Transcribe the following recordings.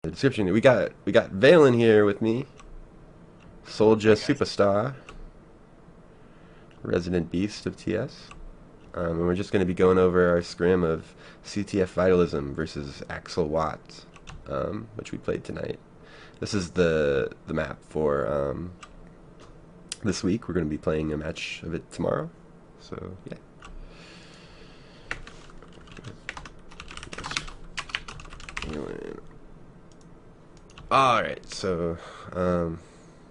The description. We got vhalin here with me. Soldier superstar. Resident beast of TS. And we're just going to be going over our scrim of CTF Vitalism versus Axel Watt, which we played tonight. This is the map for this week. We're going to be playing a match of it tomorrow. So yeah. Alright, so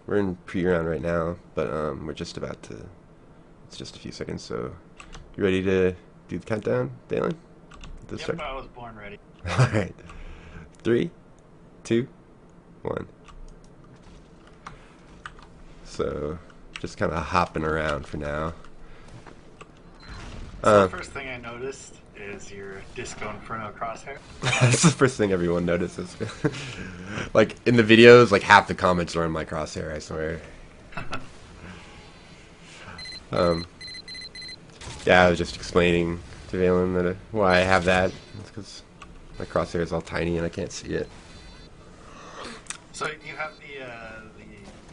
we're in pre-round right now, but we're just about to, it's just a few seconds, so you ready to do the countdown, Dalen? Yep, I was born ready. Alright, 3, 2, 1. So, just kind of hopping around for now. So the first thing I noticed is your Disco Inferno crosshair. That's the first thing everyone notices. Like, in the videos, like, half the comments are on my crosshair, I swear. Yeah, I was just explaining to Valen that why I have that. It's because my crosshair is all tiny and I can't see it. So you have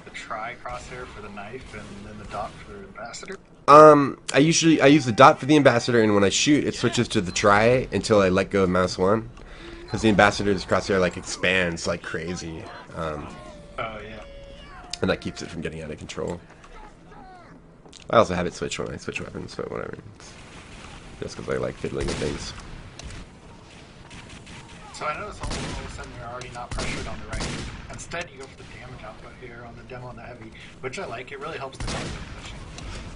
the try crosshair for the knife and then the dot for the ambassador? I use the dot for the ambassador, and when I shoot, it switches to the try until I let go of mouse 1. Because the ambassador's crosshair, like, expands like crazy. Oh, yeah. And that keeps it from getting out of control. I also have it switch when I switch weapons, but whatever. Just because I like fiddling with things. So I noticed all of a sudden you're already not pressured on the right. Instead, you go for the damage output here on the demo and the heavy, which I like. It really helps the target position.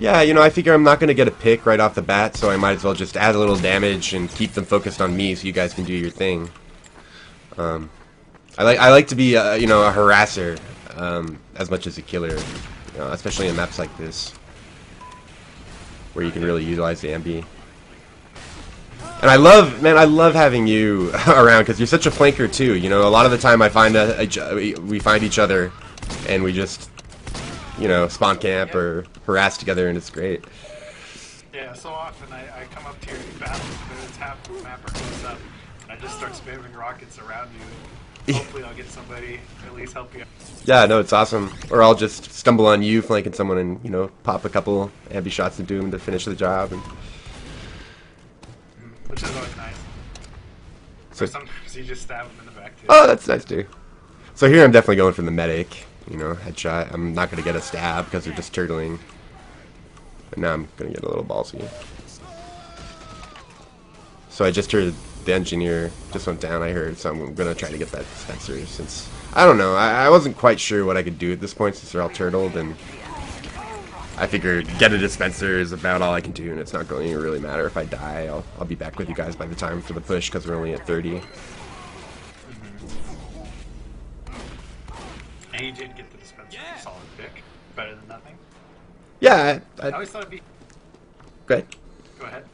Yeah, you know, I figure I'm not going to get a pick right off the bat, so I might as well just add a little damage and keep them focused on me so you guys can do your thing. I like to be, you know, a harasser as much as a killer, you know, especially in maps like this, where you can really utilize the ambi. And I love having you around because you're such a flanker too. You know, a lot of the time I find we find each other, and we just, you know, spawn camp or harass together, and it's great. Yeah, so often I come up to your battles, but it's half the map or close up, and I just start spamming rockets around you. Hopefully I'll get somebody at least help you out. Yeah, no, it's awesome. Or I'll just stumble on you flanking someone and, you know, pop a couple ambi shots into him to finish the job. And which is always nice. so Sometimes you just stab them in the back too. Oh, that's nice too. So here I'm definitely going for the medic. You know, headshot. I'm not going to get a stab because they're just turtling. But now I'm going to get a little ballsy. So I just heard the engineer just went down, I heard, so I'm going to try to get that dispenser since, I don't know, I wasn't quite sure what I could do at this point since they're all turtled, and I figured get a dispenser is about all I can do, and it's not going to really matter if I die. I'll be back with you guys by the time for the push because we're only at 30. And you did get the dispenser. Yeah. Solid pick. Better than nothing. Yeah, I always thought it'd be... Great. Go ahead.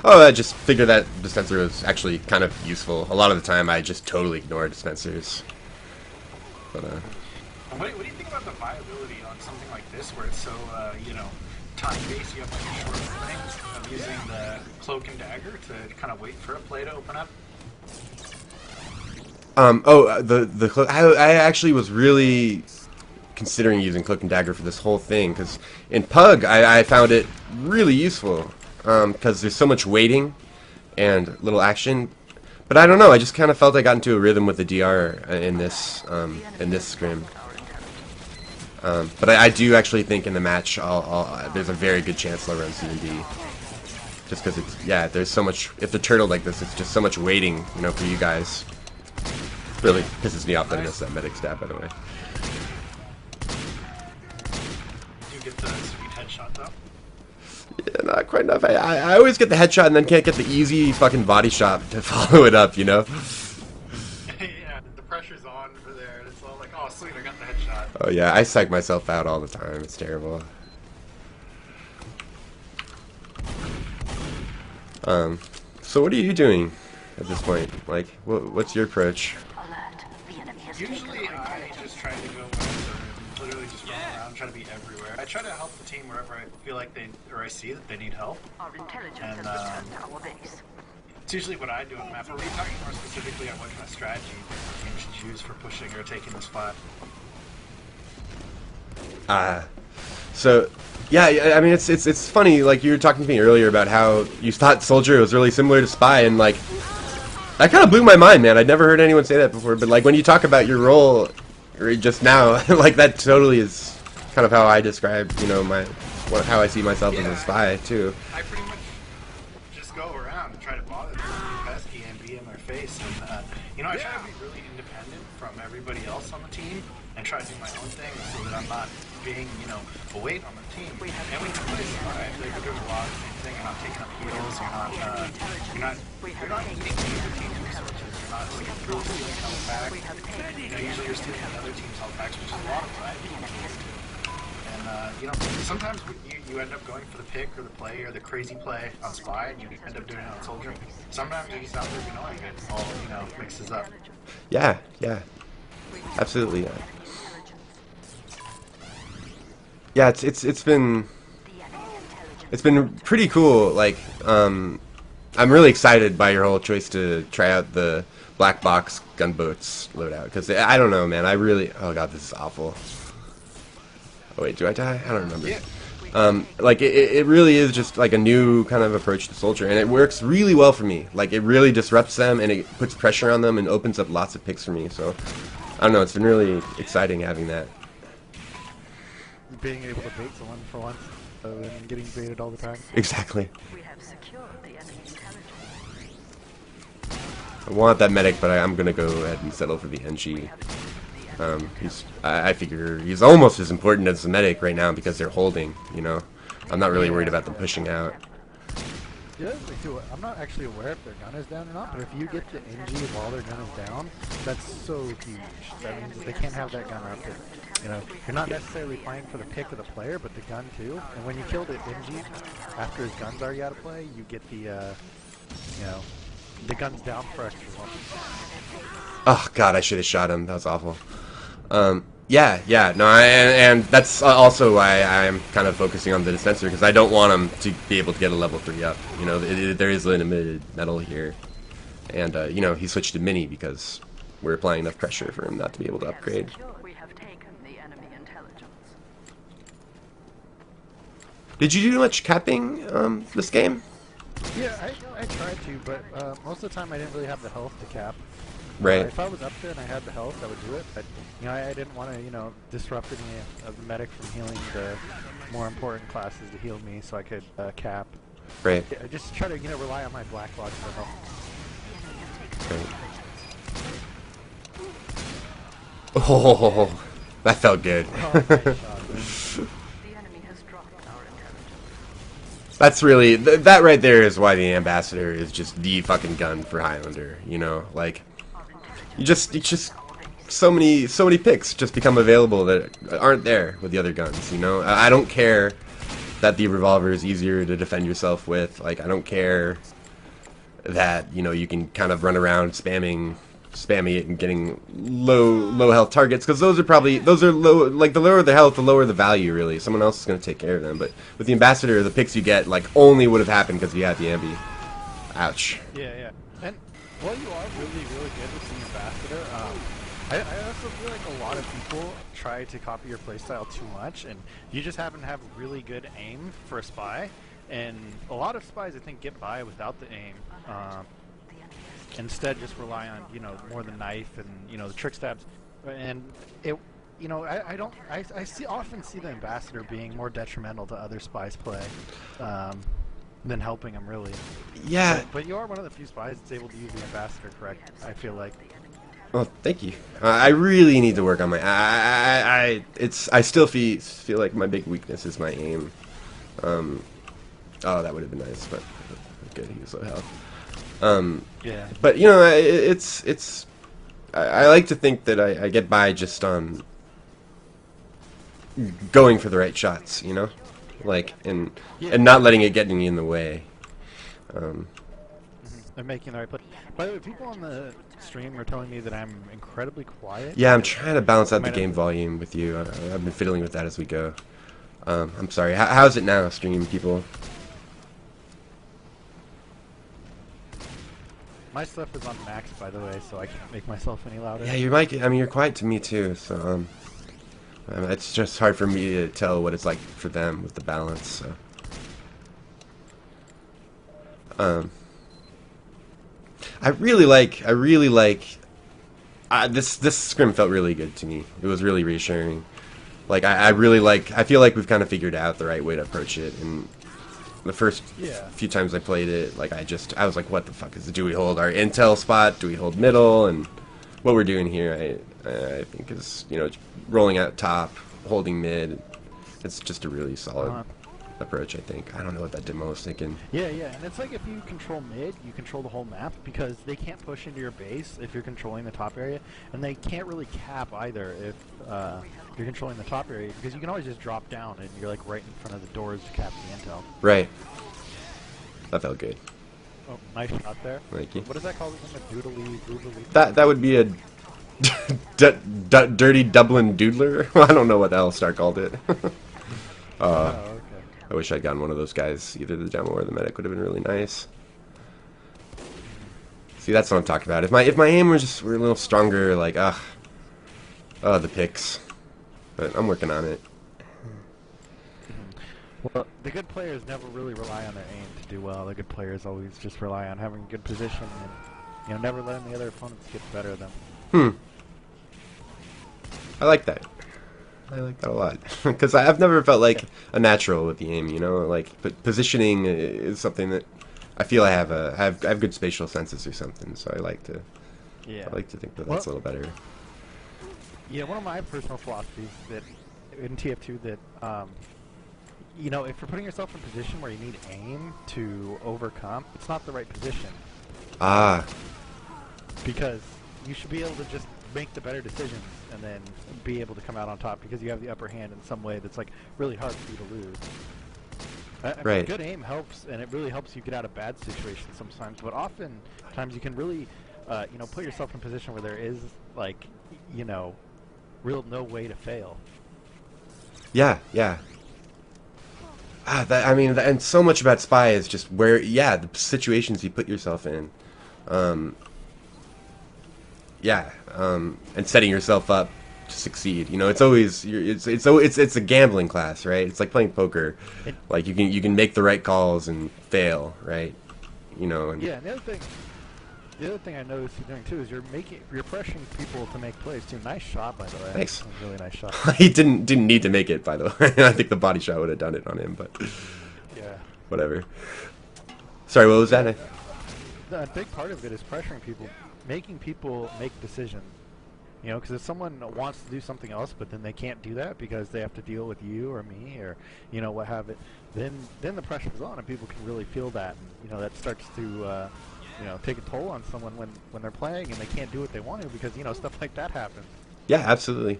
Oh, I just figured that dispenser was actually kind of useful. A lot of the time I just totally ignore dispensers. But, what do you think about the viability on something like this where it's so, you know, time-based? You have like a short openings of using the cloak and dagger to kind of wait for a play to open up? I actually was really considering using cloak and dagger for this whole thing because in Pug I found it really useful because there's so much waiting and little action. But I don't know. I just kind of felt I got into a rhythm with the DR in this scrim. But I do actually think in the match there's a very good chance I'll run C&D. Just because it's, yeah, there's so much, if the turtle like this, it's just so much waiting, you know, for you guys. Really pisses me off that I missed that medic stab, by the way. Did you get the sweet headshot though? Yeah, not quite enough. I always get the headshot and then can't get the easy fucking body shot to follow it up, you know? Yeah, the pressure's on for there, and it's all like, oh sweet, I got the headshot. Oh yeah, I psych myself out all the time. It's terrible. So what are you doing at this point? Like, what's your approach? Usually I just try to go wherever, literally just run around, try to be everywhere. I try to help the team wherever I feel like I see that they need help. And It's usually what I do on the map. Are we talking more specifically on what kind of strategy teams should choose for pushing or taking the spot? So, yeah, I mean, it's funny, like, you were talking to me earlier about how you thought Soldier was really similar to Spy, and, like, that kind of blew my mind, man. I'd never heard anyone say that before, but, like, when you talk about your role just now, like, that totally is kind of how I describe, you know, how I see myself as a Spy, too. I pretty much just go around and try to bother them, be pesky, and be in their face, and, you know, I try to be really independent from everybody else on the team, and try to do my own thing so that I'm not being, you know, a weight on the team. And when you play Spy, they're doing a lot of the same thing. You're not taking up heals. You're not eating any of the team's resources. You're not really stealing health back. You know, usually you're stealing another team's health back, which is a lot of pride. And you know, sometimes you end up going for the pick or the play or the crazy play on Spy, and you end up doing it on Soldier. Sometimes you're just out there annoying it. All, you know, mixes up. Yeah, absolutely. Yeah, it's been pretty cool. Like, I'm really excited by your whole choice to try out the black box gunboats loadout, because I don't know, man. Oh god, this is awful. Oh wait, do I die? I don't remember. Yeah. Like it really is just like a new kind of approach to Soldier, and it works really well for me. Like, it really disrupts them, and it puts pressure on them, and opens up lots of picks for me. So I don't know, it's been really exciting having that. Being able to bait someone for once, and getting baited all the time. Exactly. I want that medic, but I'm gonna go ahead and settle for the NG. I figure he's almost as important as the medic right now because they're holding, you know. I'm not really worried about them pushing out. Yeah, I'm not actually aware if their gun is down or not, but if you get the NG while their gun is down, that's so huge. That means that they can't have that gun up there. You know, you're not necessarily playing for the pick of the player, but the gun too. And when you kill the NG after his gun's already out of play, you get the, you know, the gun's down for extra one. Oh god, I should have shot him. That was awful. Yeah, no, and that's also why I'm kind of focusing on the dispenser, because I don't want him to be able to get a level 3 up. You know, there is limited metal here, and you know, he switched to mini because we're applying enough pressure for him not to be able to upgrade. Did you do much capping this game? Yeah, I tried to, but most of the time I didn't really have the health to cap. Right. If I was up there and I had the health, I would do it, but you know, I didn't want to, you know, disrupt any of the medic from healing the more important classes to heal me, so I could cap. Right. I just try to, you know, rely on my black lodge for help. Right. Oh, that felt good. That's really that right there is why the ambassador is just the fucking gun for Highlander. You know, like. It's just so many picks just become available that aren't there with the other guns, you know? I don't care that the revolver is easier to defend yourself with. Like, I don't care that, you know, you can kind of run around spamming it and getting low health targets, because those are low. Like, the lower the health, the lower the value, really. Someone else is going to take care of them. But with the ambassador, the picks you get, like, only would have happened because you had the ambi. Ouch. Yeah. And while you are really good with the ambassador, I also feel like a lot of people try to copy your playstyle too much, and you just happen to have really good aim for a spy. And a lot of spies, I think, get by without the aim. Instead, just rely on, you know, more the knife and, you know, the trick stabs. And it, you know, I often see the ambassador being more detrimental to other spies' play. Than helping him, really. Yeah. But you are one of the few spies that's able to use the ambassador correct, I feel like. Well, thank you. I really need to work on my. I still feel like my big weakness is my aim. Oh, that would have been nice, but good. He was low health. Yeah. But you know, I like to think that I get by just on going for the right shots. You know. Like, and not letting it get me in the way. And making the right play. By the way, people on the stream are telling me that I'm incredibly quiet. Yeah, I'm trying to balance out the game volume with you. I've been fiddling with that as we go. I'm sorry. How's it now, stream people? My stuff is on max, by the way, so I can't make myself any louder. Yeah, your mic. I mean, you're quiet to me too. So it's just hard for me to tell what it's like for them with the balance. So. I really like this scrim felt really good to me. It was really reassuring. Like I really like. I feel like we've kind of figured out the right way to approach it. And the first few times I played it, like I was like, what the fuck is it? Do we hold our intel spot? Do we hold middle? And what we're doing here, I think is, you know, rolling out top, holding mid. It's just a really solid approach, I think. I don't know what that demo was thinking. Yeah, and it's like if you control mid, you control the whole map, because they can't push into your base if you're controlling the top area, and they can't really cap either if you're controlling the top area, because you can always just drop down and you're like right in front of the doors to cap the intel. Right. That felt good. Oh, nice shot there. Thank you. What is that called? A doodly, doodly? That would be a dirty Dublin doodler. I don't know what the hell Star called it. Okay. I wish I'd gotten one of those guys. Either the demo or the medic would have been really nice. See, that's what I'm talking about. If my aim were a little stronger, like the picks. But I'm working on it. Well, the good players never really rely on their aim to do well. The good players always just rely on having a good position and, you know, never letting the other opponents get the better of them. I like that. I like that a lot. Because I've never felt like a natural with the aim, you know? Like, but positioning is something that I feel I have good spatial senses or something, so I like to think that that's a little better. Yeah, one of my personal philosophies that in TF2 that you know, if you're putting yourself in a position where you need aim to overcome, it's not the right position. Because you should be able to just make the better decisions and then be able to come out on top, because you have the upper hand in some way that's like really hard for you to lose. I mean, good aim helps, and it really helps you get out of bad situations sometimes, but oftentimes you can really you know, put yourself in a position where there is, like, you know, no way to fail. Yeah. I mean, and so much about Spy is just where, the situations you put yourself in. And setting yourself up to succeed. You know, it's always it's a gambling class, right? It's like playing poker. Like you can make the right calls and fail, right? You know. And yeah, and the other thing I noticed you doing too is you're pressuring people to make plays too. Nice shot, by the way. Thanks. That was a really nice shot. He didn't need to make it, by the way. I think the body shot would have done it on him, but yeah. Whatever. Sorry, what was that? A big part of it is pressuring people, making people make decisions. You know, because if someone wants to do something else, but then they can't do that because they have to deal with you or me or, you know, what have it, then the pressure's on and people can really feel that. And, you know, that starts to, you know, take a toll on someone when they're playing and they can't do what they want to, because, you know, stuff like that happens. Yeah, absolutely.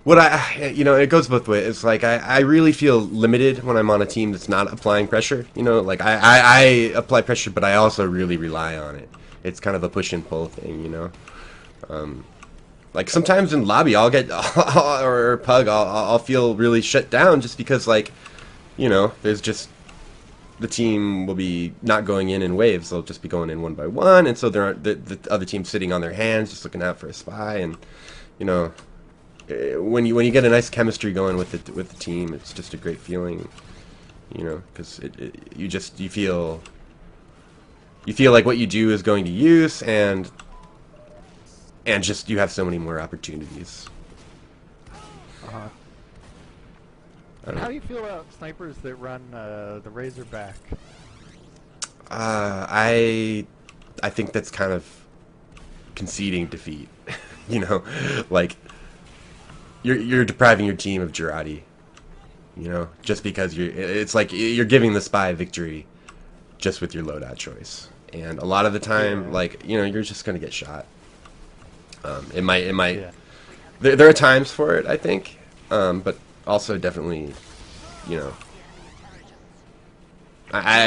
What you know, it goes both ways. It's like I really feel limited when I'm on a team that's not applying pressure. You know, like I apply pressure, but I also really rely on it. It's kind of a push and pull thing, you know. Like sometimes in lobby I'll get or pug I'll feel really shut down just because, like, you know, there's just the team will be not going in waves. They'll just be going in one by one, and so there aren't the other team sitting on their hands just looking out for a spy. And, you know, when you get a nice chemistry going with the team, it's just a great feeling, you know, because you feel like what you do is going to use, and just you have so many more opportunities. How do you feel about snipers that run the Razorback? I think that's kind of conceding defeat. You know, like you're depriving your team of Girardi. You know, just because it's like you're giving the spy victory just with your loadout choice, and a lot of the time, like, you know, you're just gonna get shot. It might. Yeah. There are times for it, I think, but also definitely, you know,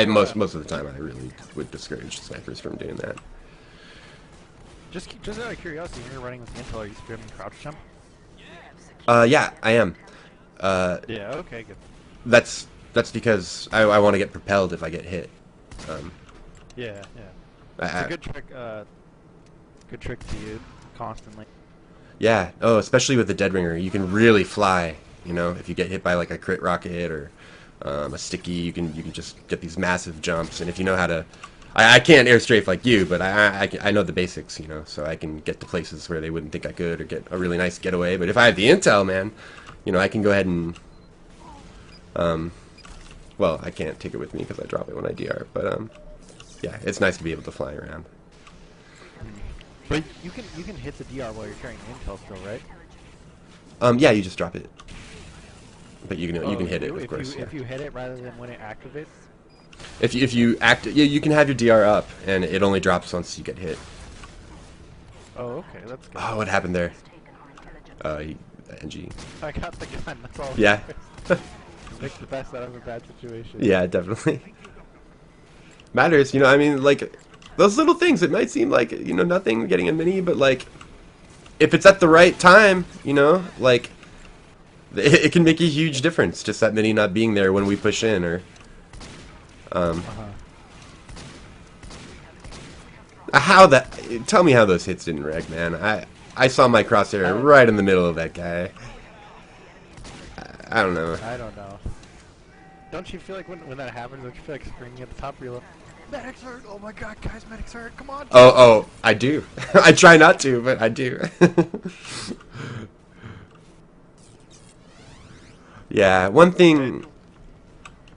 most of the time I really would discourage snipers from doing that. Just out of curiosity, when you're running with the intel, are you scrimming crouch jump? Yeah, I am. Yeah. Okay. Good. That's because I want to get propelled if I get hit. Yeah. It's a good trick to use constantly. Yeah. Oh, especially with the Dead Ringer, you can really fly. You know, if you get hit by like a crit rocket or a sticky, you can just get these massive jumps. And if you know how to, I can't air strafe like you, but I know the basics. You know, so I can get to places where they wouldn't think I could, or get a really nice getaway. But if I have the intel, man, you know, I can go ahead and well, I can't take it with me because I drop it when I DR. But yeah, it's nice to be able to fly around. But you can hit the DR while you're carrying intel still, right? Yeah, you just drop it. But you can hit it, of course. If you hit it rather than when it activates. If you act, yeah, you can have your DR up, and it only drops once you get hit. Oh, okay, that's good. Oh, what happened there? NG. I got the gun. That's all. Yeah. Make the best out of a bad situation. Yeah, definitely. Matters, you know. I mean, like those little things. It might seem like, you know, nothing getting a mini, but like if it's at the right time, you know, like it can make a huge difference. Just that mini not being there when we push in, or how that. Tell me how those hits didn't wreck, man. I saw my crosshair right in the middle of that guy. I don't know. I don't know. Don't you feel like when that happens, don't you feel like screaming at the top of your lungs, medics hurt! Oh my god, guys, medics hurt! Come on! Oh, I do. I try not to, but I do. Yeah, one thing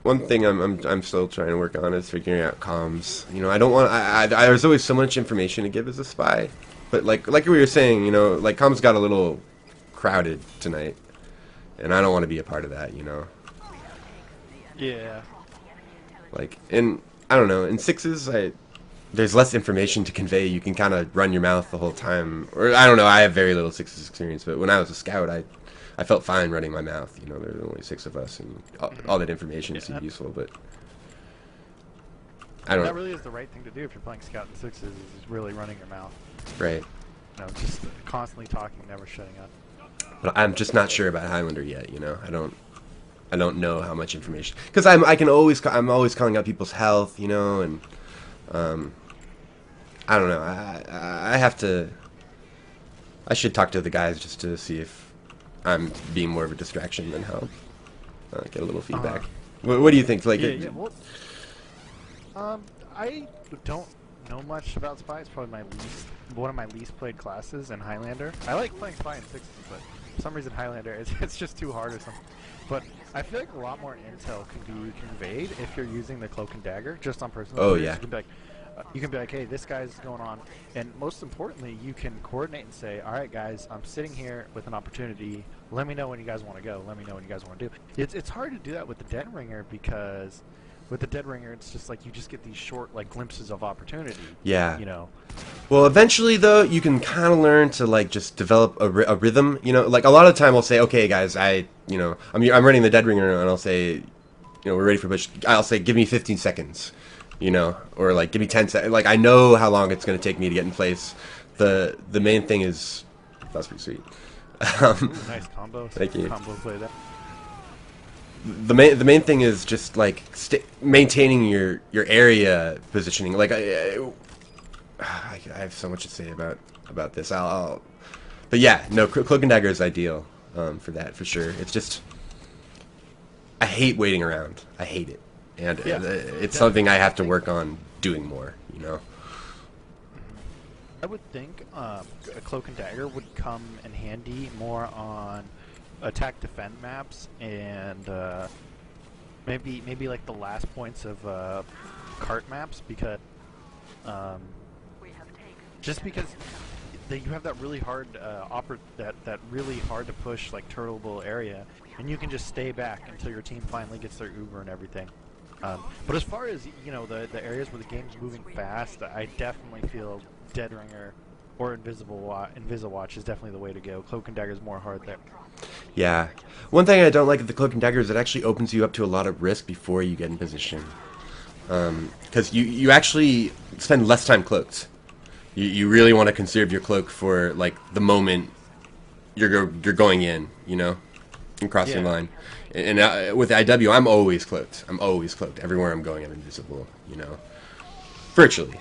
I'm still trying to work on is figuring out comms. You know, I don't want. There's always so much information to give as a spy, but like we were saying, you know, like comms got a little crowded tonight, and I don't want to be a part of that. You know. Yeah. Like I don't know, in sixes, there's less information to convey. You can kind of run your mouth the whole time, or I don't know. I have very little sixes experience, but when I was a scout, I felt fine running my mouth. You know, there were only 6 of us, and all that information seemed useful, but I don't know. That really is the right thing to do if you're playing scout in sixes, is really running your mouth. Right. You know, just constantly talking, never shutting up. But I'm just not sure about Highlander yet. You know, I don't know how much information, because I'm always calling out people's health. You know, and I don't know. I should talk to the guys just to see if I'm being more of a distraction than help. Get a little feedback. What do you think? Like, well, I don't know much about Spy. It's probably one of my least played classes in Highlander. I like playing Spy in sixes, but for some reason Highlander, it's just too hard or something. But I feel like a lot more intel can be conveyed if you're using the cloak and dagger, just on personal. Oh yeah. You can be like, hey, this guy's going on, and most importantly, you can coordinate and say, all right, guys, I'm sitting here with an opportunity. Let me know when you guys want to go. Let me know when you guys want to do. It's hard to do that with the Dead Ringer, because with the Dead Ringer, it's just like you just get these short like glimpses of opportunity. Yeah. You know. Well, eventually though, you can kind of learn to like just develop a rhythm. You know, like a lot of the time, I'll say, okay, guys, I'm running the Dead Ringer, and I'll say, you know, we're ready for push. I'll say, give me 15 seconds. You know, or like give me 10 seconds. Like I know how long it's going to take me to get in place. The main thing is, that's pretty sweet. Ooh, nice combo. Thank you. Combo play that. The main thing is just like maintaining your area positioning. Like I have so much to say about this. But yeah, no, Cloak and Dagger is ideal for that, for sure. It's just, I hate waiting around. I hate it. And it's something I have to work on doing more, you know. I would think a Cloak and Dagger would come in handy more on attack defend maps, and maybe like the last points of cart maps, because just because you have that really hard that really hard to push like turtleable area, and you can just stay back until your team finally gets their Uber and everything. But as far as, you know, the areas where the game's moving fast, I definitely feel Dead Ringer or Invisawatch is definitely the way to go. Cloak and Dagger is more hard there. Yeah. One thing I don't like of the Cloak and Dagger is it actually opens you up to a lot of risk before you get in position. Because you actually spend less time cloaked. You really want to conserve your cloak for, like, the moment you're going in, you know, and crossing the line. And with IW, I'm always cloaked. Everywhere I'm going, I'm invisible, you know.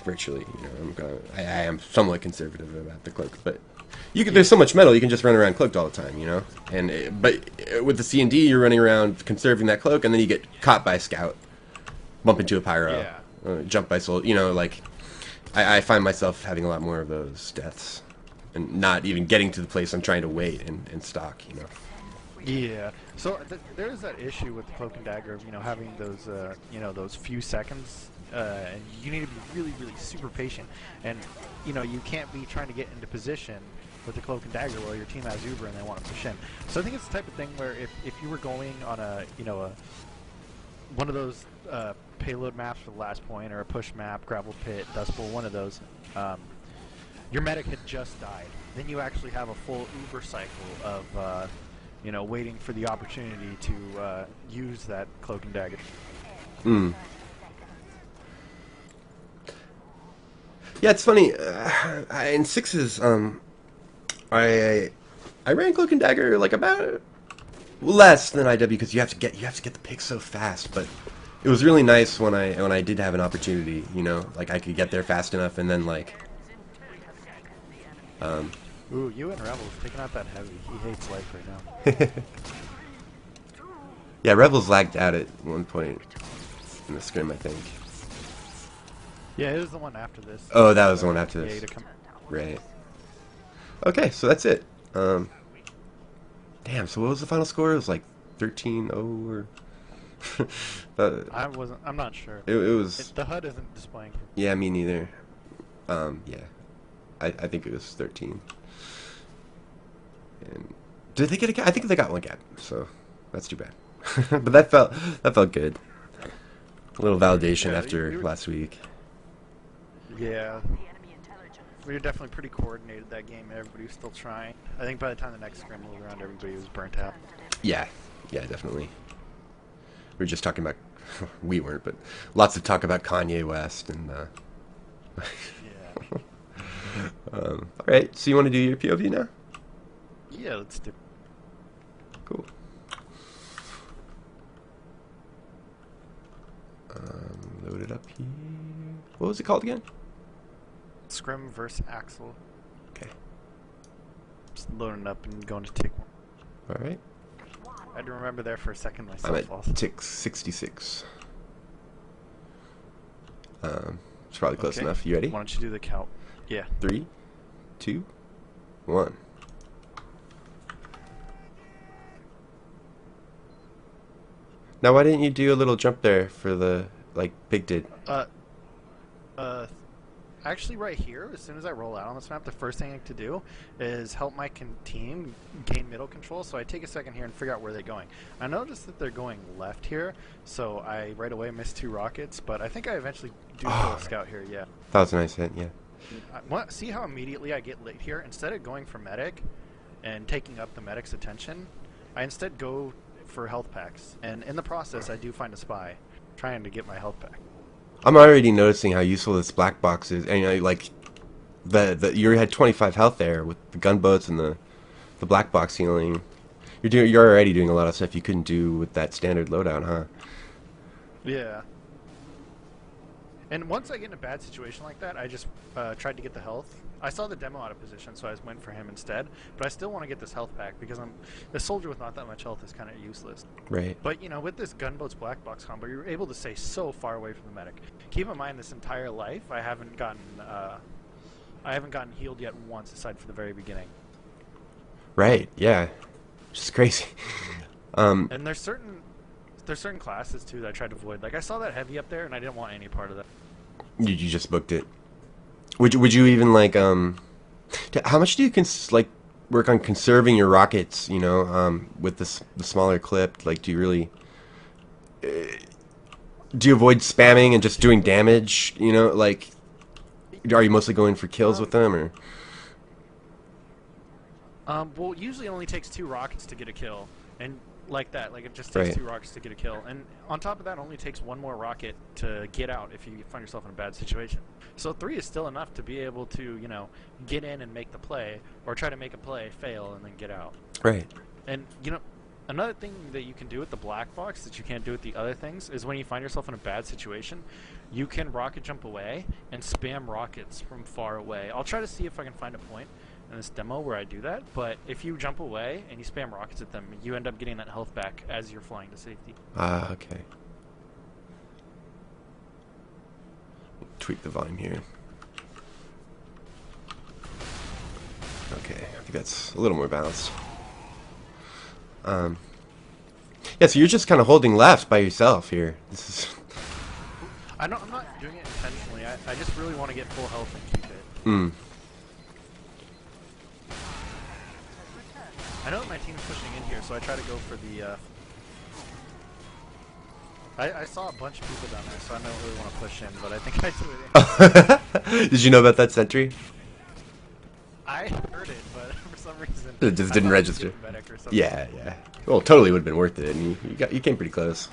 Virtually. You know, I am somewhat conservative about the cloak, but there's so much metal you can just run around cloaked all the time, you know. But with the C&D, you're running around conserving that cloak, and then you get caught by a scout, bump into a pyro, jump by soul. You know, like I find myself having a lot more of those deaths, and not even getting to the place I'm trying to wait and stalk. You know. Yeah. So there's that issue with the cloak and dagger of having those those few seconds, and you need to be really super patient, and you can't be trying to get into position with the cloak and dagger while your team has Uber and they want to push in. So I think it's the type of thing where if you were going on a one of those payload maps for the last point, or a push map, gravel pit, dust bowl, one of those, your medic had just died, then you actually have a full Uber cycle of waiting for the opportunity to use that cloak and dagger. Yeah, it's funny. In sixes, I ran cloak and dagger like about less than IW because you have to get the pick so fast. But it was really nice when I did have an opportunity. You know, like I could get there fast enough, and then like. Ooh, you and Rebel's taking out that heavy. He hates life right now. Yeah, Rebels lagged out at one point in the scrim, I think. Yeah, it was the one after this. Oh, that was the one after this. Yeah, Right. Okay, so that's it. Damn, so what was the final score? It was like 13-0 or... I'm not sure. It was... The HUD isn't displaying. Yeah, me neither. Yeah. I think it was 13. And did they get a gap? I think they got one gap, so that's too bad. But that felt good. A little validation after last week. Yeah. We were definitely pretty coordinated that game. Everybody was still trying. I think by the time the next scrim rolled around, everybody was burnt out. Yeah, definitely. We were just talking about... we weren't, but lots of talk about Kanye West and... Yeah. Alright, so you want to do your POV now? Yeah, let's do. Cool. Load it up here. What was it called again? Scrim versus Axel. Okay. Just loading it up and going to tick one. Alright. I had to remember there for a second myself. I'm at also. tick 66. It's probably close enough. You ready? Why don't you do the count? Yeah. 3, 2, 1. Now, why didn't you do a little jump there for the, like Big did? Actually, right here, as soon as I roll out on this map, the first thing I have to do is help my team gain middle control. So I take a second here and figure out where they're going. I noticed that they're going left here, so I right away missed 2 rockets. But I think I eventually do kill a scout here. Yeah. That was a nice hit. Yeah. See how immediately I get lit here? Instead of going for medic and taking up the medic's attention, I instead go for health packs. And in the process, I do find a spy, trying to get my health pack. I'm already noticing how useful this black box is. And, you know, like, you had 25 health there with the gunboats and the black box healing. You're already doing a lot of stuff you couldn't do with that standard loadout, huh? Yeah. And once I get in a bad situation like that, I just tried to get the health. I saw the demo out of position, so I went for him instead. But I still want to get this health pack because the soldier with not that much health is kind of useless. Right. But with this gunboat's black box combo, you're able to stay so far away from the medic. Keep in mind, this entire life, I haven't gotten healed yet once, aside from the very beginning. Right. Yeah. Which is crazy. And there's certain classes too that I tried to avoid. Like I saw that heavy up there, and I didn't want any part of that. You just booked it. Would you even like how much do you work on conserving your rockets? You know, with the smaller clip. Like, do you really do you avoid spamming and just doing damage? You know, like, are you mostly going for kills with them, or? Well, usually it only takes 2 rockets to get a kill, and like that, like it just takes 2 rockets to get a kill, and on top of that, it only takes 1 more rocket to get out if you find yourself in a bad situation. So 3 is still enough to be able to, get in and make the play, or try to make a play, fail, and then get out. Right. And Another thing that you can do with the black box that you can't do with the other things is when you find yourself in a bad situation, you can rocket jump away and spam rockets from far away. I'll try to see if I can find a point in this demo where I do that, but if you jump away and you spam rockets at them, you end up getting that health back as you're flying to safety. Ah, okay. Tweak the volume here. Okay, I think that's a little more balanced. Yeah, so you're just kind of holding left by yourself here. This is. I'm not doing it intentionally. I just really want to get full health and keep it. Hmm. I know that my team's pushing in here, so I try to go for the. I saw a bunch of people down there, so I don't really want to push in, but I think I do it. Did you know about that sentry? I heard it, but for some reason It just I didn't thought it was register. medic or something. Yeah, yeah. Well, totally would have been worth it, and you came pretty close.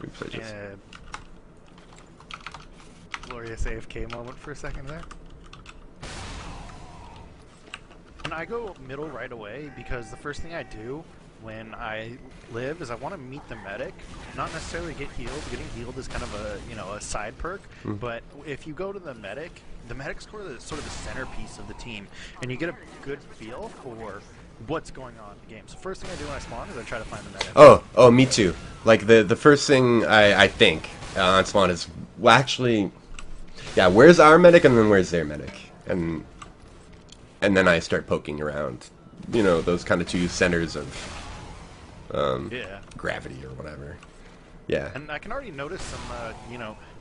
Oops, I just. Glorious AFK moment for a second there. And I go middle right away because the first thing I do when I live is I want to meet the medic, not necessarily get healed. Getting healed is kind of a side perk, but if you go to the medic's sort of the centerpiece of the team, and you get a good feel for what's going on in the game. So first thing I do when I spawn is I try to find the medic. Oh, me too. Like the first thing I think on spawn is, well, actually, yeah, where's our medic and then where's their medic, and then I start poking around, those kind of two centers of gravity or whatever. Yeah. And I can already notice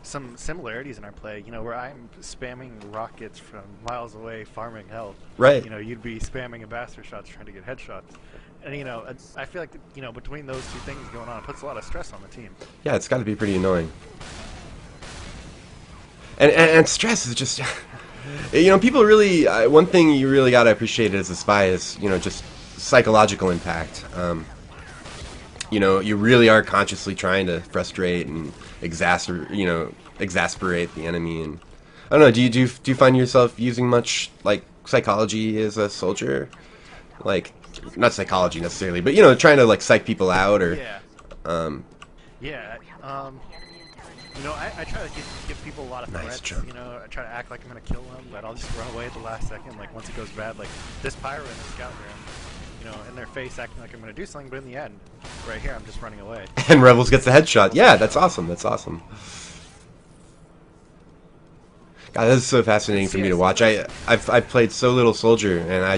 some similarities in our play, where I'm spamming rockets from miles away farming health. Right. You'd be spamming ambassador shots trying to get headshots. And, I feel like, between those two things going on, it puts a lot of stress on the team. Yeah, it's got to be pretty annoying. And stress is just... people really... one thing you really got to appreciate as a spy is, just psychological impact. You really are consciously trying to frustrate and exasperate the enemy. And I don't know. Do you find yourself using much like psychology as a soldier? Like, not psychology necessarily, but trying to like psych people out or. Yeah. I try to give people a lot of Nice threats. jump. I try to act like I'm gonna kill them, but I'll just run away at the last second. Like once it goes bad, like this pyro in the scout room, in their face acting like I'm gonna do something, but in the end, right here, I'm just running away. And Rebels gets the headshot. Yeah, that's awesome. That's awesome. God, this is so fascinating for me to watch. I've played so little soldier, and I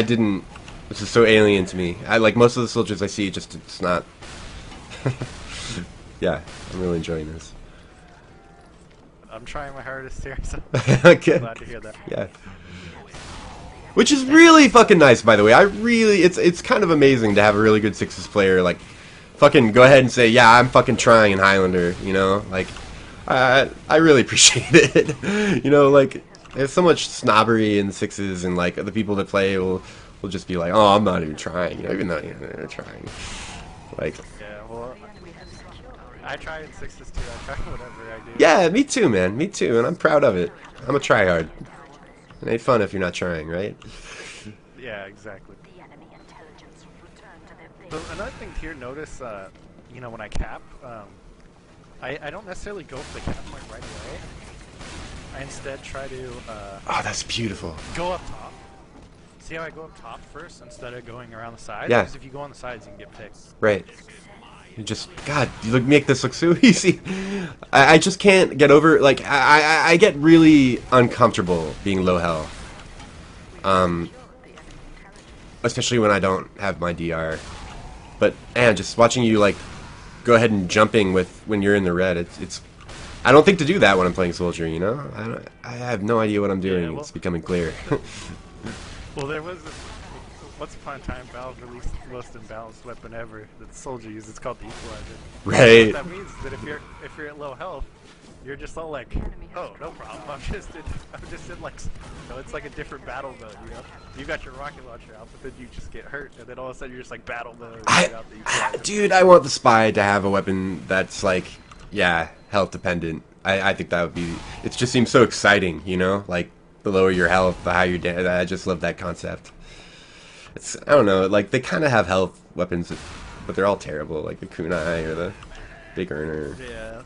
didn't. This is so alien to me. I like most of the soldiers I see. It's not. Yeah, I'm really enjoying this. I'm trying my hardest here, so Okay. glad to hear that. Yeah. Which is really fucking nice, by the way. It's kind of amazing to have a really good Sixes player like fucking go ahead and say, yeah, I'm fucking trying in Highlander. Like I really appreciate it. Like there's so much snobbery in Sixes, and like the people that play will just be like, oh, I'm not even trying, even though they're trying. Like. Yeah, well, I try in Sixes too. I try whatever I do. Yeah, me too, man. Me too, and I'm proud of it. I'm a tryhard. It ain't fun if you're not trying, right? Yeah, exactly. So another thing here, notice, when I cap, I don't necessarily go for the cap point right away. I instead try to Oh, that's beautiful. go up top. See how I go up top first instead of going around the sides? Yeah. Because if you go on the sides, you can get picked. Right. You just, God, you make this look so easy. I just can't get over, like, I get really uncomfortable being low health. Especially when I don't have my DR. But, man, just watching you, like, go ahead and jumping when you're in the red, it's I don't think to do that when I'm playing soldier, I have no idea what I'm doing. Yeah, well, it's becoming clear. Well, there was this, once upon a time, Valve released the most imbalanced weapon ever that the soldier uses. It's called the equalizer. Right. What that means is that if you're at low health, you're just all like, oh, no problem. I'm just in like, it's like a different battle mode. You got your rocket launcher out, but then you just get hurt, and then all of a sudden you're just like battle mode. Dude, I want the spy to have a weapon that's like, yeah, health dependent. I think that would be. It just seems so exciting, like the lower your health, the higher your damage. I just love that concept. It's, I don't know, like, they kind of have health weapons, but they're all terrible, like the kunai or the big earner. Yeah.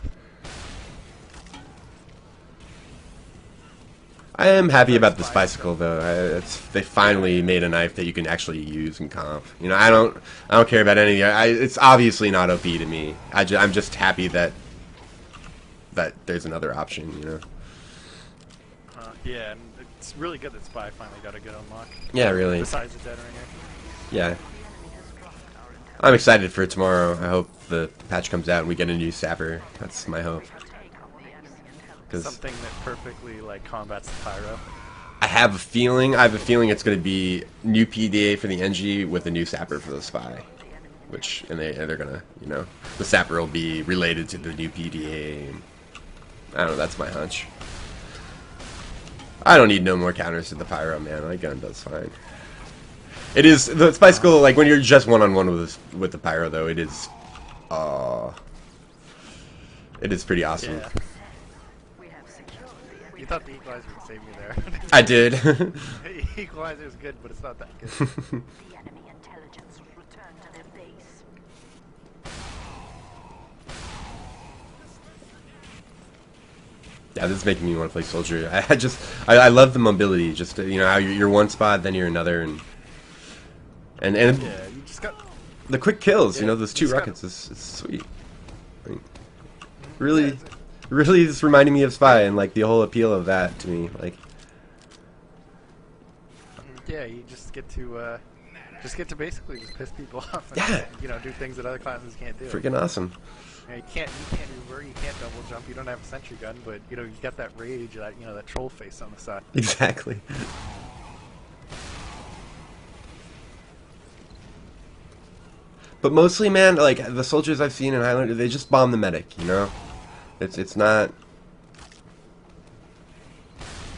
I am happy about this bicycle though. They finally made a knife that you can actually use in comp. You know, I don't care about any. It's obviously not OP to me. I'm just happy that there's another option. You know. Yeah, and it's really good that Spy finally got a good unlock. Yeah, really. Besides the Dead Ringer. Yeah. I'm excited for tomorrow. I hope the patch comes out and we get a new sapper. That's my hope. Something that perfectly like combats the pyro. I have a feeling it's going to be new PDA for the NG with a new sapper for the spy, and they're gonna, you know, the sapper will be related to the new PDA. I don't know. That's my hunch. I don't need no more counters to the pyro, man. My gun does fine. It is the bicycle, like when you're just one-on-one with the pyro though. It is pretty awesome. Yeah. You thought the equalizer would save me there. I did. Equalizer is good, but it's not that good. The enemy intelligence returned to their base. Yeah, this is making me want to play soldier. I love the mobility. Just you know how you're one spot, then you're another, and Yeah, you just got the quick kills. Yeah, you know, those two you just rockets is sweet. I mean, really, it's reminding me of Spy and like the whole appeal of that to me. Like, yeah, you just get to basically just piss people off. And, Yeah. you know, do things that other classes can't do. freaking awesome. You know, you can't Uber, you can't double jump, you don't have a sentry gun, but you know you got that rage, that troll face on the side. Exactly. But mostly, man, like the soldiers I've seen in Highlander, they just bomb the medic. You know, it's not.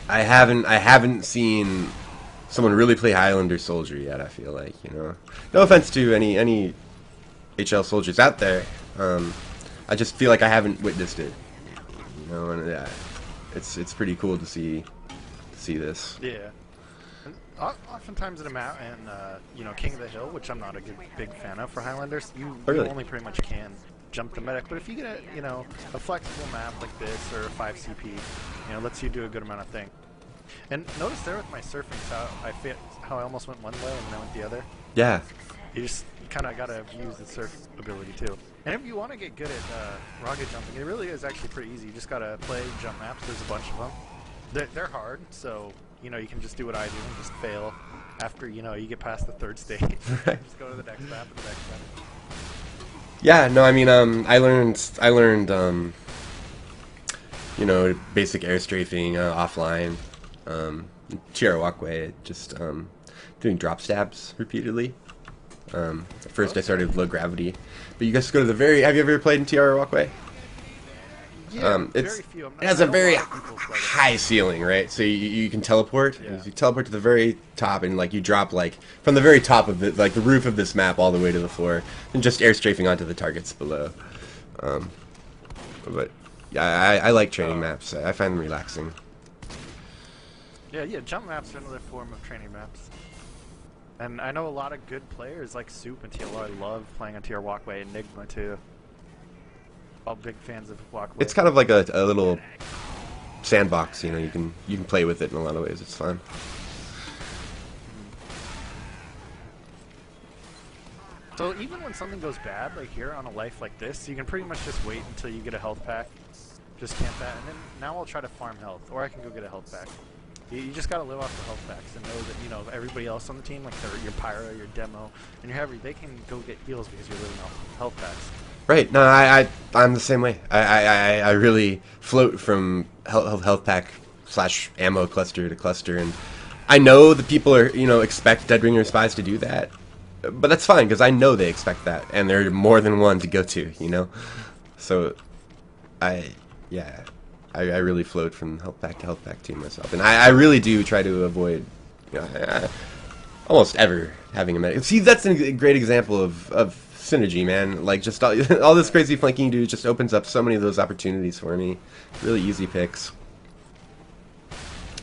I haven't seen someone really play Highlander soldier yet. I feel like, you know, no offense to any HL soldiers out there. I just feel like I haven't witnessed it. You know, and yeah, it's pretty cool to see this. Yeah. And oftentimes in a map, and King of the Hill, which I'm not a big fan of for Highlanders, you really? only pretty much can jump the medic. But if you get a flexible map like this or a 5 CP, lets you do a good amount of things. And notice there with my surfing how I almost went one way and then I went the other. Yeah. You kind of got to use the surf ability too. And if you want to get good at rocket jumping, it really is actually pretty easy. You just got to play jump maps. There's a bunch of them. They're hard, so you can just do what I do and just fail after you get past the third stage. Right. Just go to the next map and the next map. Yeah, no, I mean, I learned, basic air strafing offline, TR walkway, just doing drop stabs repeatedly. At first I started with low gravity, but you guys go to have you ever played in TR walkway? Yeah, It has I a know very lot of people play it. high ceiling, right? So you can teleport. Yeah. You teleport to the very top, and like you drop like from the very top of it, like the roof of this map, all the way to the floor, and just air strafing onto the targets below. But yeah, I like training maps. I find them relaxing. Yeah, jump maps are another form of training maps. And I know a lot of good players like Soup and TLO. I love playing on TR Walkway, Enigma too. All big fans of Walkway. It's kind of like a little sandbox. You can play with it in a lot of ways. It's fun. So even when something goes bad, like here on a life like this, you can pretty much just wait until you get a health pack. Just camp that, and then now I'll try to farm health, or I can go get a health pack. You just gotta live off the health packs and know that everybody else on the team, like your pyro, your demo, and your heavy, they can go get heals because you're living off health packs. Right. No, I'm the same way. I really float from health pack / ammo cluster to cluster, and I know the people are expect Dead Ringer spies to do that, but that's fine because I know they expect that, and there are more than one to go to. So I really float from health pack to health pack to myself, and I really do try to avoid almost ever having a medic. See, that's a great example of synergy, man. Like just all this crazy flanking you do just opens up so many of those opportunities for me. Really easy picks.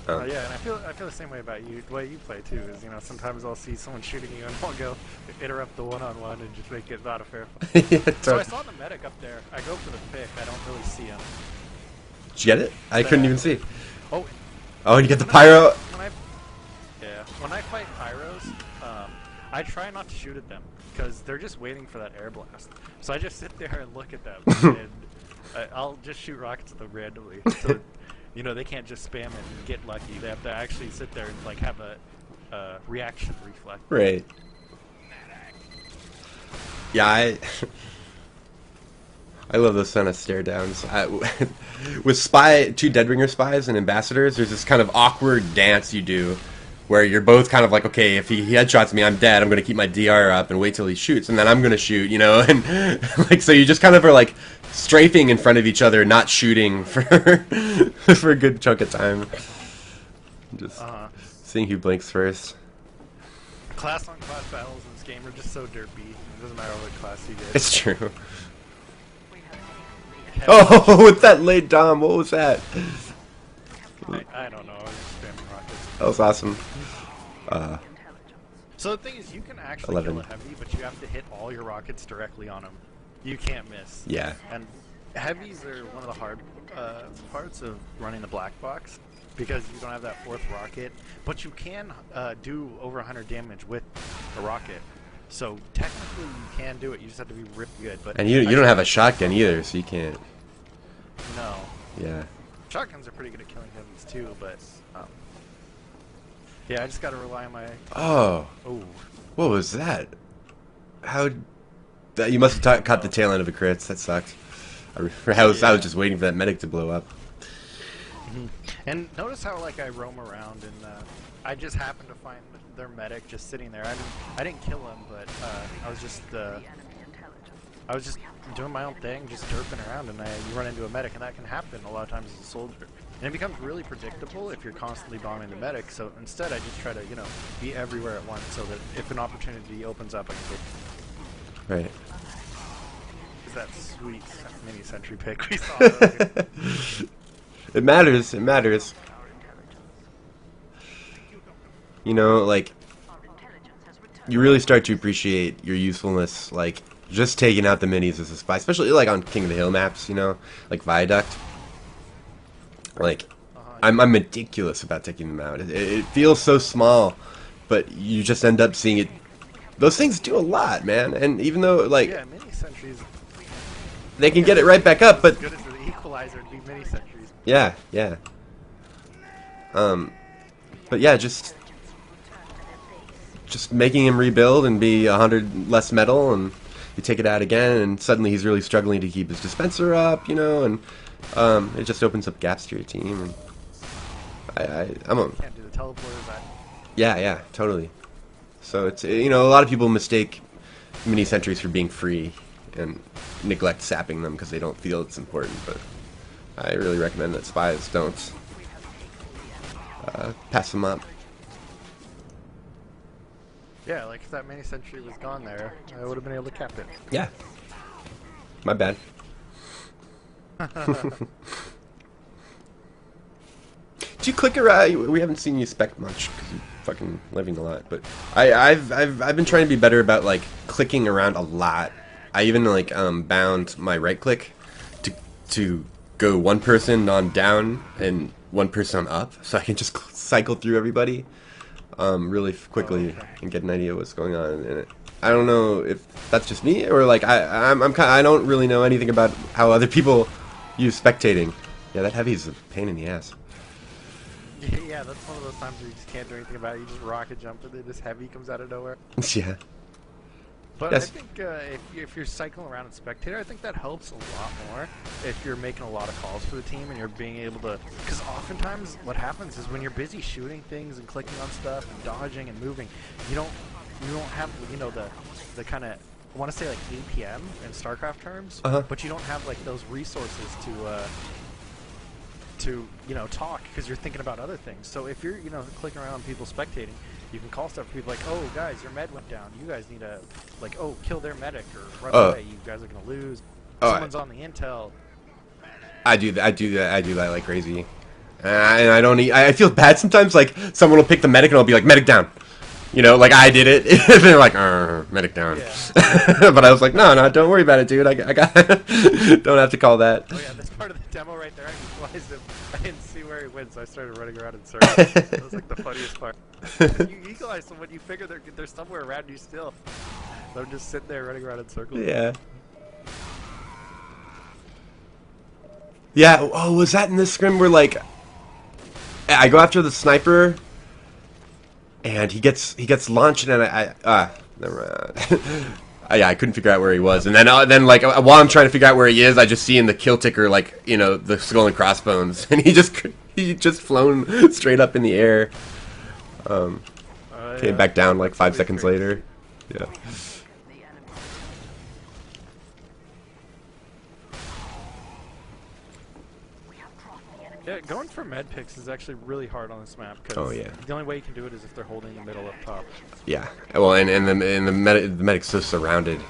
Yeah, and I feel the same way about you. The way you play too is, you know, sometimes I'll see someone shooting you and I'll go interrupt the one-on-one and just make it not a fair fight. Yeah, So I saw the medic up there. I go for the pick. I don't really see him. Did you get it? I couldn't even see. Oh, Oh, you get the pyro. When I fight pyros, I try not to shoot at them because they're just waiting for that air blast. So I just sit there and look at them, and I'll just shoot rockets at them randomly. So, you know, they can't just spam it and get lucky. They have to actually sit there and like have a reaction reflex. Right. Yeah, I love those kind of stare downs. With two Deadringer spies and ambassadors, there's this kind of awkward dance you do where you're both kind of like, okay, if he headshots me, I'm dead. I'm going to keep my DR up and wait till he shoots, and then I'm going to shoot, you know? And like, so you just kind of are like strafing in front of each other, not shooting for for a good chunk of time. Just seeing who blinks first. Class on class battles in this game are just so derpy. It doesn't matter what class you get. It's true. Oh, with that late dom, what was that? I don't know. I was just spamming rockets. That was awesome. So the thing is, you can actually 11. kill a heavy, but you have to hit all your rockets directly on him. You can't miss. Yeah. And heavies are one of the hard parts of running the black box because you don't have that fourth rocket, but you can do over 100 damage with a rocket. So technically you can do it. You just have to be ripped good. But And you don't have a shotgun either, so you can't. No. Yeah. Shotguns are pretty good at killing heavies too, but yeah, I just got to rely on my. Oh. Oh. What was that? How? That you must have caught the tail end of a crit. That sucked. I was just waiting for that medic to blow up. And notice how like I roam around and I just happened to find their medic just sitting there. I didn't kill him, but I was just doing my own thing, just derping around, and you run into a medic, and that can happen a lot of times as a soldier. And it becomes really predictable if you're constantly bombing the medic. So instead, I just try to be everywhere at once, so that if an opportunity opens up, I can get. Right. Is that sweet mini sentry pick we saw earlier? It matters. It matters. You know, like, you really start to appreciate your usefulness, like, just taking out the minis as a spy, especially, like, on King of the Hill maps, you know, like Viaduct. Like, I'm meticulous about taking them out. It feels so small, but you just end up seeing it. Those things do a lot, man, and even though, like, yeah, mini sentries. they can get it right back up, but... As good as the equalizer would be mini sentries. Yeah, yeah. But yeah, just making him rebuild and be 100 less metal, and you take it out again, and suddenly he's really struggling to keep his dispenser up, you know, and it just opens up gaps to your team. And I'm a... Can't do the teleporters. Yeah, totally. So it's, you know, a lot of people mistake mini sentries for being free and neglect sapping them because they don't feel it's important, but I really recommend that spies don't pass them up. Yeah, like if that mini sentry was gone there, I would have been able to cap it. Yeah. My bad. Do you click around? We haven't seen you spec much because you're fucking living a lot, but I've been trying to be better about like clicking around a lot. I even like bound my right click to go one person on down and one person on up, so I can just cycle through everybody really quickly and get an idea of what's going on in it. I don't know if that's just me or like I don't really know anything about how other people use spectating. Yeah, that heavy is a pain in the ass. Yeah, that's one of those times where you just can't do anything about it. You just rocket jump and then this heavy comes out of nowhere. Yeah. But Yes. I think if you're cycling around in spectator, I think that helps a lot more if you're making a lot of calls for the team and you're being able to. Because oftentimes what happens is when you're busy shooting things and clicking on stuff and dodging and moving, you don't have the kind of, I want to say like APM in StarCraft terms, but you don't have like those resources to talk because you're thinking about other things. So if you're clicking around people spectating, you can call stuff for people like, oh guys, your med went down, you guys need to kill their medic or run away, you guys are gonna lose, someone's on the intel. I do that like crazy. And I don't. I feel bad sometimes. Like someone will pick the medic and I'll be like, medic down. You know, like I did it. And they're like, medic down. Yeah. But I was like, no, don't worry about it, dude. I got. Don't have to call that. Oh yeah, that's part of the demo right there. I visualized him. I didn't see where he went, so I started running around in circles. That was like the funniest part. You equalize someone, you figure they're somewhere around you still. So I'm just sitting there running around in circles. Yeah. Yeah. Oh, was that in this scrim where like I go after the sniper and he gets launched and never mind. Yeah, I couldn't figure out where he was, and then like while I'm trying to figure out where he is, I just see in the kill ticker like the skull and crossbones, and he just flown straight up in the air. Came back down like 5 seconds later. Yeah. Yeah, going for med picks is actually really hard on this map because the only way you can do it is if they're holding the middle up top. Yeah, well, and the medic's so surrounded,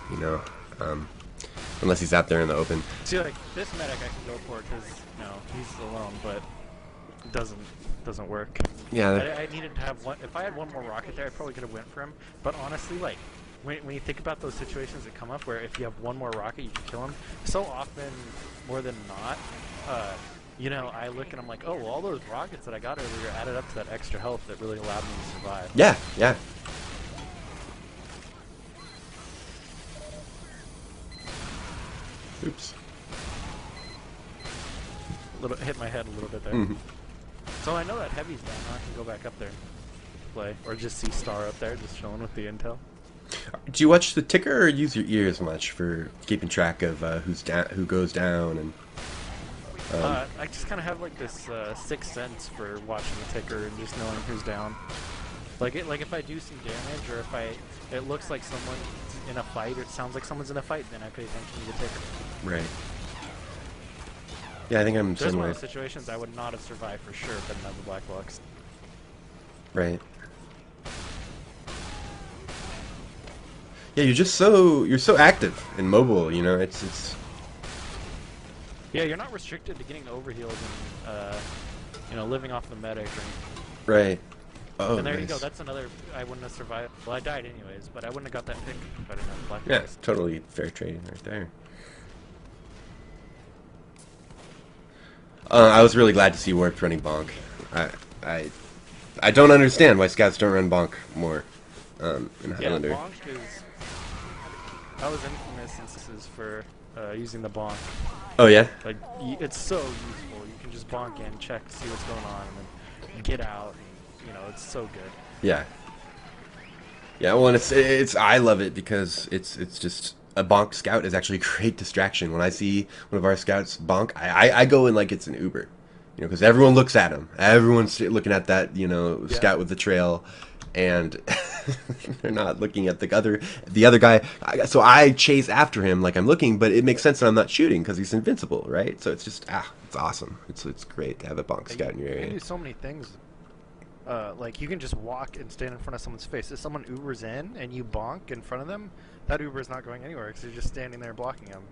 unless he's out there in the open. See, like this medic I can go for because he's alone, but it doesn't work. Yeah, I needed to have one. If I had one more rocket there, I probably could have went for him. But honestly, like when you think about those situations that come up where if you have one more rocket, you can kill him. So often, more than not. I look and I'm like, oh, well, all those rockets that I got earlier added up to that extra health that really allowed me to survive. Yeah, yeah. Oops. Hit my head a little bit there. Mm-hmm. So I know that heavy's down. Now I can go back up there and play. Or just see Star up there just chilling with the intel. Do you watch the ticker or use your ears much for keeping track of who goes down and... I just kind of have like this sixth sense for watching the ticker and just knowing who's down. Like if I do some damage or if it looks like someone's in a fight or it sounds like someone's in a fight, then I pay attention to the ticker. Right. Yeah, I think I'm There's similar. one of those situations I would not have survived for sure if I didn't have the black box. Right. Yeah, you're so active and mobile. It's. Yeah, you're not restricted to getting overhealed and living off the medic. Right. Oh, and there nice. you go. That's another. I wouldn't have survived. Well, I died anyways, but I wouldn't have got that pick if I didn't have the black Yeah, box. totally fair trading right there. I was really glad to see Warped running bonk. I don't understand why scouts don't run bonk more in Highlander. Yeah, bonk is. I was infamous instances for using the bonk. Oh yeah. Like it's so useful. You can just bonk in, check, see what's going on, and then get out. And, it's so good. Yeah. Yeah. Well, and it's I love it because it's just a bonk scout is actually a great distraction. When I see one of our scouts bonk, I go in like it's an Uber, because everyone looks at him. Everyone's looking at that scout with the trail, and they're not looking at the other guy. So I chase after him like I'm looking, but it makes sense that I'm not shooting because he's invincible, right? So it's just it's awesome. It's great to have a bonk scout in your You area. can do so many things. Like you can just walk and stand in front of someone's face. If someone Ubers in and you bonk in front of them, that Uber is not going anywhere because you're just standing there blocking them.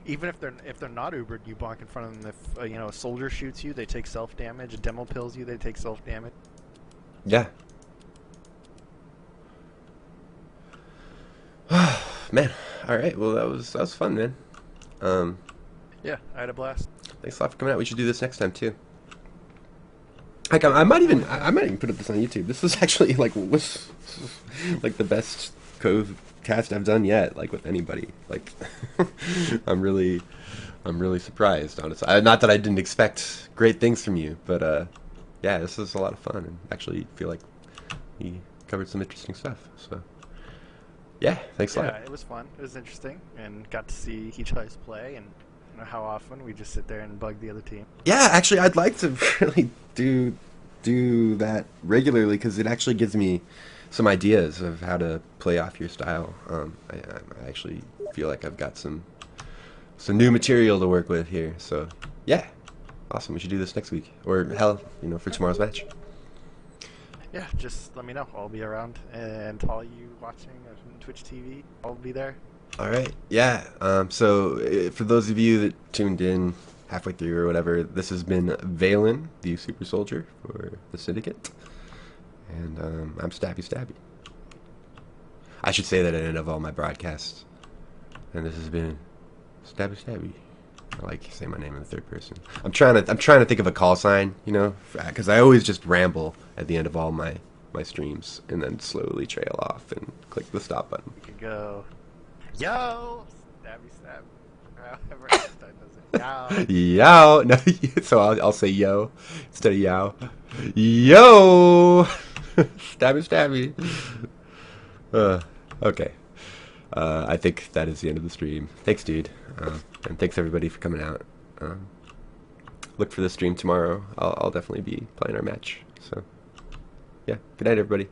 Even if they're not Ubered, you bonk in front of them. If a soldier shoots you, they take self damage. A demo pills you, they take self damage. Yeah. Man, all right. Well, that was fun, man. Yeah, I had a blast. Thanks a lot for coming out. We should do this next time too. Like I might even put up this on YouTube. This was actually was the best Cove cast I've done yet. Like with anybody. Like I'm really surprised. Honestly, not that I didn't expect great things from you, but yeah, this was a lot of fun, and actually feel like he covered some interesting stuff. So yeah, thanks a lot. Yeah, it was fun. It was interesting, and got to see each other's play and how often we just sit there and bug the other team. Yeah, actually, I'd like to really do that regularly because it actually gives me some ideas of how to play off your style. I actually feel like I've got some new material to work with here. So yeah, awesome. We should do this next week, or hell, for tomorrow's match. Yeah, just let me know. I'll be around, and all you watching on Twitch TV, I'll be there. All right. Yeah. So for those of you that tuned in, halfway through or whatever. This has been Vhalin, the super soldier for the Syndicate. And I'm Stabby. I should say that at the end of all my broadcasts. And this has been Stabby. I like saying my name in the third person. I'm trying to think of a call sign, you know, because I always just ramble at the end of all my streams and then slowly trail off and click the stop button. You can go, yo, stabby. However Einstein does it. Yo. Yow. No, so I'll say yo instead of yow. Yo. Stabby. Okay. I think that is the end of the stream. Thanks, dude. And thanks everybody for coming out. Look for the stream tomorrow. I'll definitely be playing our match. So, yeah. Good night, everybody.